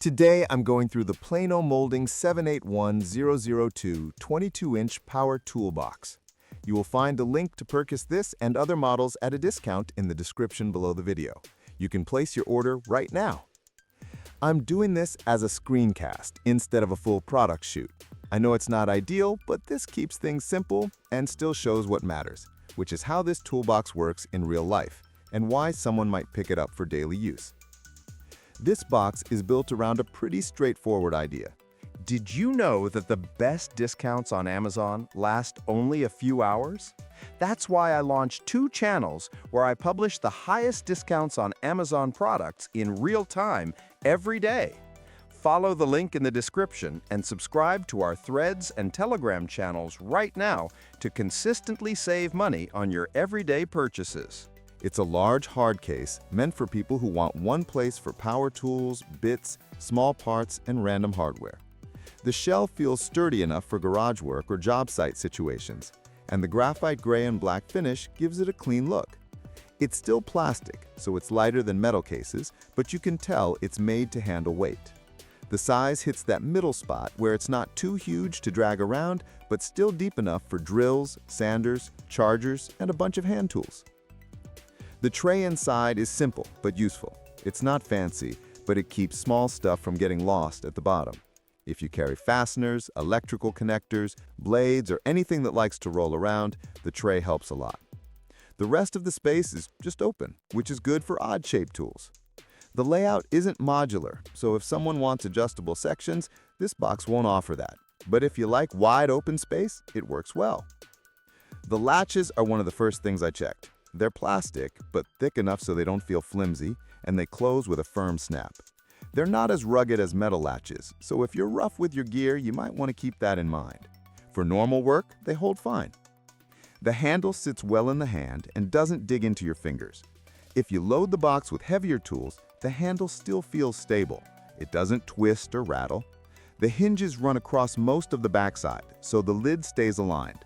Today, I'm going through the Plano Molding 781002 22-inch power toolbox. You will find a link to purchase this and other models at a discount in the description below the video. You can place your order right now. I'm doing this as a screencast instead of a full product shoot. I know it's not ideal, but this keeps things simple and still shows what matters, which is how this toolbox works in real life and why someone might pick it up for daily use. This box is built around a pretty straightforward idea. Did you know that the best discounts on Amazon last only a few hours? That's why I launched 2 channels where I publish the highest discounts on Amazon products in real time every day. Follow the link in the description and subscribe to our Threads and Telegram channels right now to consistently save money on your everyday purchases. It's a large hard case meant for people who want one place for power tools, bits, small parts, and random hardware. The shell feels sturdy enough for garage work or job site situations, and the graphite gray and black finish gives it a clean look. It's still plastic, so it's lighter than metal cases, but you can tell it's made to handle weight. The size hits that middle spot where it's not too huge to drag around, but still deep enough for drills, sanders, chargers, and a bunch of hand tools. The tray inside is simple but useful. It's not fancy, but it keeps small stuff from getting lost at the bottom. If you carry fasteners, electrical connectors, blades, or anything that likes to roll around, the tray helps a lot. The rest of the space is just open, which is good for odd-shaped tools. The layout isn't modular, so if someone wants adjustable sections, this box won't offer that. But if you like wide open space, it works well. The latches are one of the first things I checked. They're plastic, but thick enough so they don't feel flimsy, and they close with a firm snap. They're not as rugged as metal latches, so if you're rough with your gear, you might want to keep that in mind. For normal work, they hold fine. The handle sits well in the hand and doesn't dig into your fingers. If you load the box with heavier tools, the handle still feels stable. It doesn't twist or rattle. The hinges run across most of the backside, so the lid stays aligned.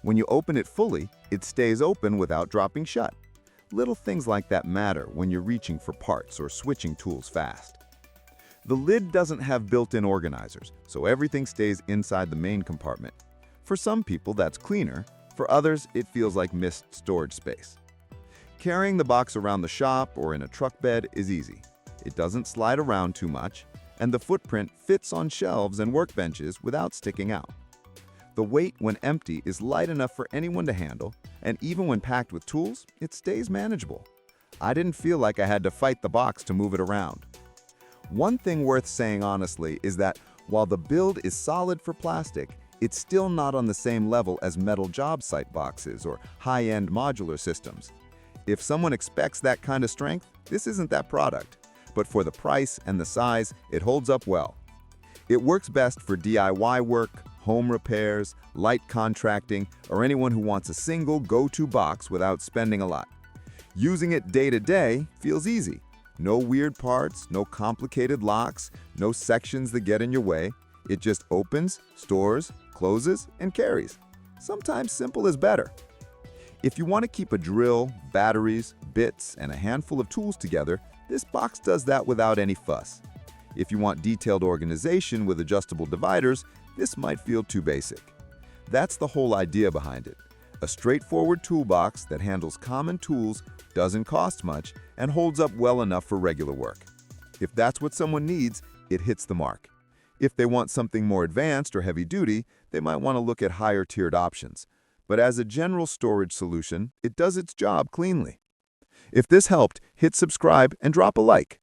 When you open it fully, it stays open without dropping shut. Little things like that matter when you're reaching for parts or switching tools fast. The lid doesn't have built-in organizers, so everything stays inside the main compartment. For some people, that's cleaner. For others, it feels like missed storage space. Carrying the box around the shop or in a truck bed is easy. It doesn't slide around too much, and the footprint fits on shelves and workbenches without sticking out. The weight when empty is light enough for anyone to handle, and even when packed with tools, it stays manageable. I didn't feel like I had to fight the box to move it around. One thing worth saying honestly is that while the build is solid for plastic, it's still not on the same level as metal job site boxes or high-end modular systems. If someone expects that kind of strength, this isn't that product. But for the price and the size, it holds up well. It works best for DIY work, home repairs, light contracting, or anyone who wants a single go-to box without spending a lot. Using it day to day feels easy. No weird parts, no complicated locks, no sections that get in your way. It just opens, stores, closes, and carries. Sometimes simple is better. If you want to keep a drill, batteries, bits, and a handful of tools together, this box does that without any fuss. If you want detailed organization with adjustable dividers, this might feel too basic. That's the whole idea behind it. A straightforward toolbox that handles common tools, doesn't cost much, and holds up well enough for regular work. If that's what someone needs, it hits the mark. If they want something more advanced or heavy-duty, they might want to look at higher-tiered options. But as a general storage solution, it does its job cleanly. If this helped, hit subscribe and drop a like.